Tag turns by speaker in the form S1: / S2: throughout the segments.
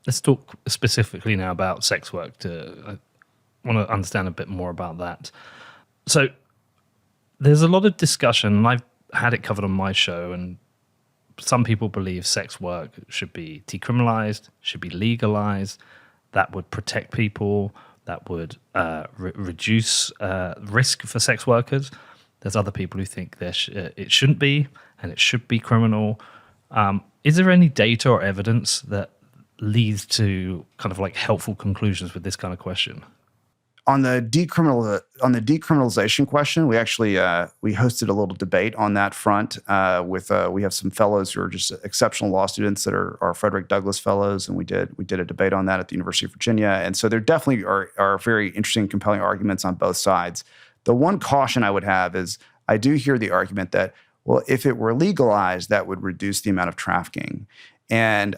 S1: Let's talk specifically now about sex work. I want to understand a bit more about that. So there's a lot of discussion, and I've had it covered on my show, and some people believe sex work should be decriminalized, should be legalized. That would protect people. That would reduce risk for sex workers. There's other people who think it shouldn't be, and it should be criminal. Is there any data or evidence that leads to kind of like helpful conclusions with this kind of question?
S2: On the decriminalization question, we actually we hosted a little debate on that front with we have some fellows who are just exceptional law students that are Frederick Douglass fellows, and we did a debate on that at the University of Virginia. And so there definitely are very interesting, compelling arguments on both sides. The one caution I would have is I do hear the argument that, well, if it were legalized, that would reduce the amount of trafficking. And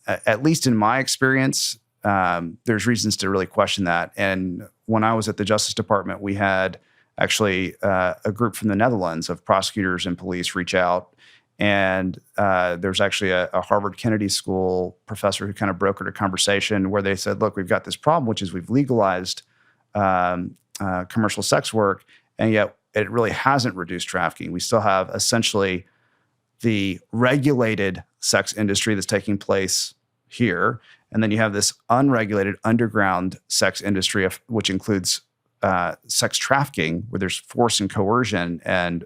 S2: at least in my experience, there's reasons to really question that. And when I was at the Justice Department, we had actually a group from the Netherlands of prosecutors and police reach out. And there's actually a Harvard Kennedy School professor who kind of brokered a conversation where they said, look, we've got this problem, which is we've legalized commercial sex work, and yet it really hasn't reduced trafficking. We still have essentially the regulated sex industry that's taking place here. And then you have this unregulated underground sex industry, which includes sex trafficking, where there's force and coercion and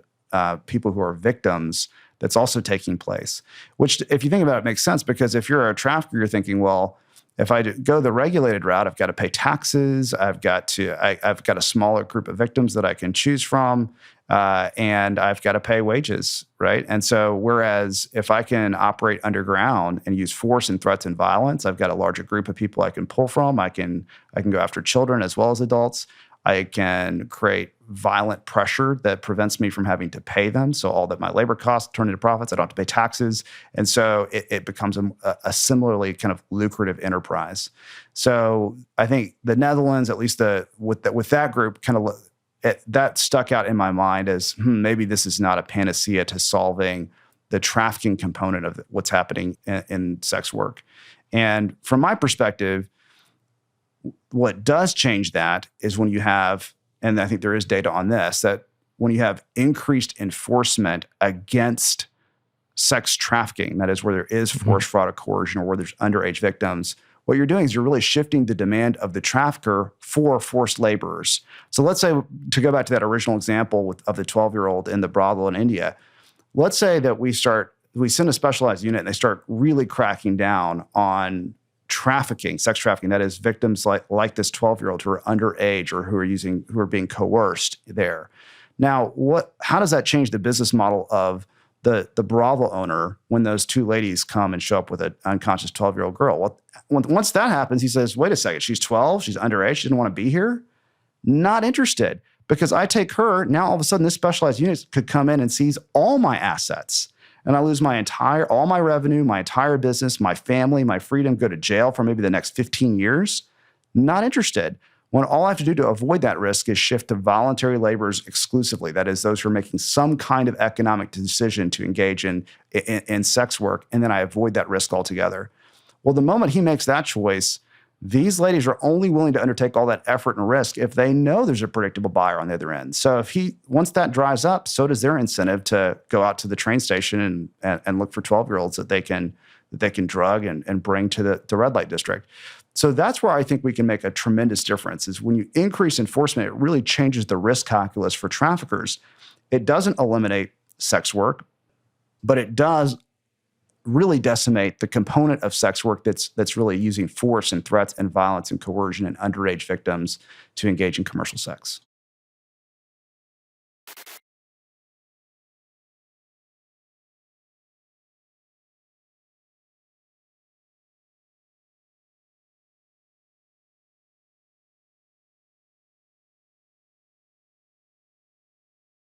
S2: people who are victims that's also taking place. Which, if you think about it, makes sense, because if you're a trafficker, you're thinking, well, if I go the regulated route, I've got to pay taxes. I've got a smaller group of victims that I can choose from, and I've got to pay wages, right? And so, whereas if I can operate underground and use force and threats and violence, I've got a larger group of people I can pull from. I can go after children as well as adults. I can create violent pressure that prevents me from having to pay them. So all that my labor costs turn into profits. I don't have to pay taxes. And so it becomes a similarly kind of lucrative enterprise. So I think the Netherlands, at least with that group, kind of that stuck out in my mind as maybe this is not a panacea to solving the trafficking component of what's happening in sex work. And from my perspective, what does change that is when you have, and I think there is data on this, that when you have increased enforcement against sex trafficking, that is where there is force, fraud, or coercion, or where there's underage victims, what you're doing is you're really shifting the demand of the trafficker for forced laborers. So let's say, to go back to that original example of the 12-year-old in the brothel in India, let's say that we send a specialized unit and they start really cracking down on trafficking, sex trafficking, that is victims like this 12-year-old who are underage or who are being coerced there. Now, how does that change the business model of the brothel owner when those two ladies come and show up with an unconscious 12-year-old girl? Well, once that happens, he says, wait a second, she's 12, she's underage, she didn't want to be here? Not interested, because I take her, now all of a sudden this specialized unit could come in and seize all my assets. And I lose all my revenue, my entire business, my family, my freedom, go to jail for maybe the next 15 years. Not interested. When all I have to do to avoid that risk is shift to voluntary laborers exclusively. That is, those who are making some kind of economic decision to engage in sex work, and then I avoid that risk altogether. Well, the moment he makes that choice, these ladies are only willing to undertake all that effort and risk if they know there's a predictable buyer on the other end. So once that dries up, so does their incentive to go out to the train station and look for 12-year-olds that they can drug and bring to the red light district. So that's where I think we can make a tremendous difference, is when you increase enforcement, it really changes the risk calculus for traffickers. It doesn't eliminate sex work, but it does really decimate the component of sex work that's really using force and threats and violence and coercion and underage victims to engage in commercial sex.